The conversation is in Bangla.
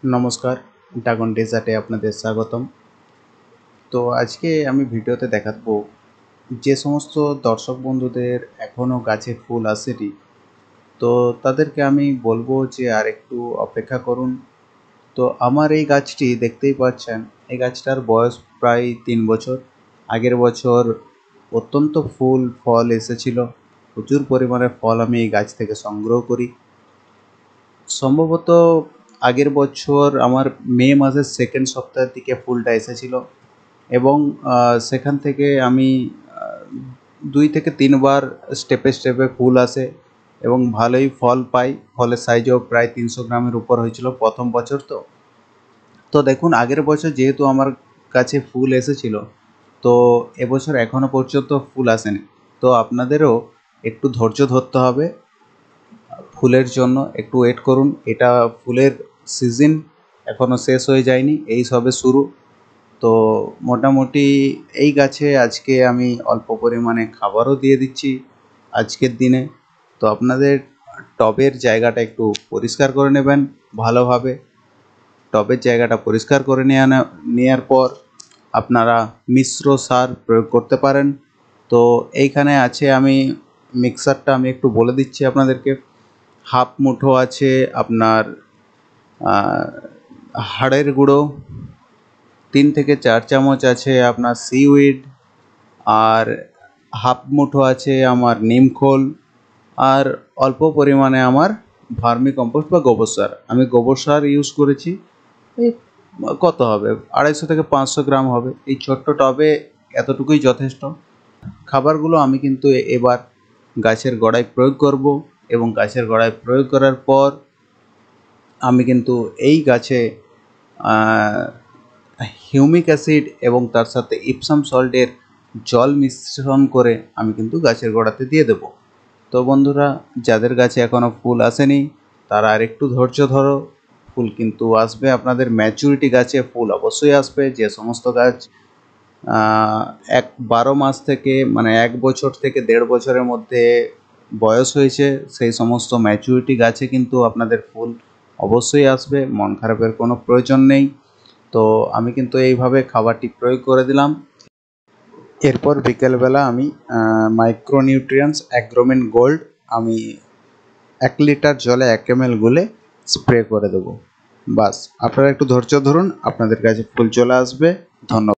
নমস্কার, ড্রাগন ডেজার্টে আপনাদের স্বাগতম। তো আজকে আমি ভিডিওতে দেখাবো যে সমস্ত দর্শক বন্ধুদের এখনও গাছে ফুল আসেনি, তো তাদেরকে আমি বলবো যে আর একটু অপেক্ষা করুন। তো আমার এই গাছটি দেখতেই পাচ্ছেন, এই গাছটার বয়স প্রায় 3 বছর। আগের বছর অত্যন্ত ফুল ফল এসেছিল, প্রচুর পরিমাণে ফল আমি এই গাছ থেকে সংগ্রহ করি। সম্ভবত আগের বছর আমার মে মাসের সেকেন্ড সপ্তাহের দিকে ফুলটা এসেছিল এবং সেখান থেকে আমি 2 থেকে 3 বার স্টেপে স্টেপে ফুল আসে এবং ভালোই ফল পাই। ফলের সাইজও প্রায় 300 গ্রামের উপর হয়েছিল প্রথম বছর। তো দেখুন, আগের বছর যেহেতু আমার কাছে ফুল এসেছিল, তো এবছর এখনও পর্যন্ত ফুল আসেনি। তো আপনাদেরও একটু ধৈর্য ধরতে হবে, ফুলের জন্য একটু ওয়েট করুন। এটা ফুলের সিজন এখনও শেষ হয়ে যায়নি, এই সবে শুরু। তো মোটামুটি এই গাছে আজকে আমি অল্প পরিমাণে খাবারও দিয়ে দিচ্ছি আজকের দিনে। তো আপনাদের টবের জায়গাটা একটু পরিষ্কার করে নেবেন ভালোভাবে। টবের জায়গাটা পরিষ্কার করে নেওয়ার পর আপনারা মিশ্র সার প্রয়োগ করতে পারেন। তো এইখানে আছে, আমি মিক্সারটা আমি একটু বলে দিচ্ছি আপনাদেরকে। হাফ মুঠো আছে আপনার হাড়ের গুঁড়ো, 3 থেকে 4 চামচ আছে আপনার সিউইড, আর হাফ মুঠো আছে আমার নিমখোল, আর অল্প পরিমাণে আমার ভার্মি কম্পোস্ট বা গোবর সার। আমি গোবর সার ইউজ করেছি। এই কত হবে, 250 থেকে 500 গ্রাম হবে। এই ছোট্ট টবে এতটুকুই যথেষ্ট। খাবারগুলো আমি কিন্তু এবার গাছের গোড়ায় প্রয়োগ করব এবং গাছের গোড়ায় প্রয়োগ করার পর আমি কিন্তু এই গাছে হিউমিক অ্যাসিড এবং তার সাথে ইপসাম সল্টের জল মিশ্রণ করে আমি কিন্তু গাছের গোড়াতে দিয়ে দেব। তো বন্ধুরা, যাদের গাছে এখনও ফুল আসেনি তারা আর একটু ধৈর্য ধরো, ফুল কিন্তু আসবে। আপনাদের ম্যাচুরিটি গাছে ফুল অবশ্যই আসবে। যে সমস্ত গাছ 12 মাস থেকে, মানে 1 বছর থেকে 1.5 বছরের মধ্যে বয়স হয়েছে, সেই সমস্ত ম্যাচুরিটি গাছে কিন্তু আপনাদের ফুল অবশ্যই আসবে, মন খারাপের কোনো প্রয়োজন নেই। তো আমি কিন্তু এইভাবে খাবারটি প্রয়োগ করে দিলাম। এরপর বিকেলবেলা আমি মাইক্রোনিউট্রিয়েন্টস অ্যাগ্রোমিন গোল্ড আমি 1 লিটার জলে 1 ml গুলে স্প্রে করে দেবো। বাস, আপনারা একটু ধৈর্য ধরুন, আপনাদের কাছে ফুল চলে আসবে। ধন্যবাদ।